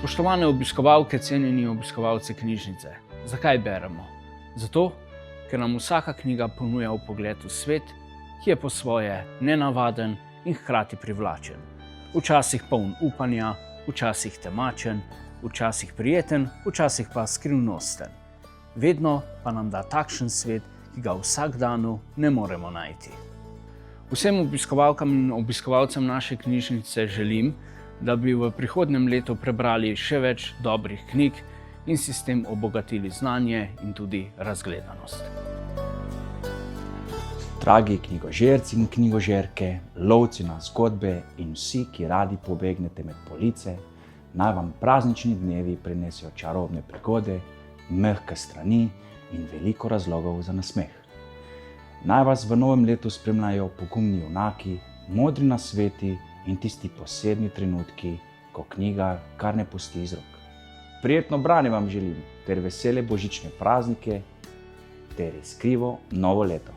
Spoštovane obiskovalke, cenjeni obiskovalci knjižnice, zakaj beremo? Zato, ker nam vsaka knjiga ponuja vpogled v svet, ki je po svoje nenavaden in hkrati privlačen. Včasih poln upanja, včasih temačen, včasih prijeten, včasih pa skrivnosten. Vedno pa nam da takšen svet, ki ga v vsakdanu ne moremo najti. Vsem obiskovalkam in obiskovalcem naše knjižnice želim, da bi v prihodnjem letu prebrali še več dobrih knjig in si s tem obogatili znanje in tudi razgledanost. Dragi knjigožerci in knjigožerke, lovci na zgodbe in vsi, ki radi pobegnete med police, naj vam praznični dnevi prinesejo čarobne prigode, mehke strani in veliko razlogov za nasmeh. Naj vas v novem letu spremljajo pogumni junaki, modri nasveti in tisti posebni trenutki, ko knjiga kar ne pusti iz rok. Prijetno branje vam želim ter vesele božične praznike ter iskrivo novo leto.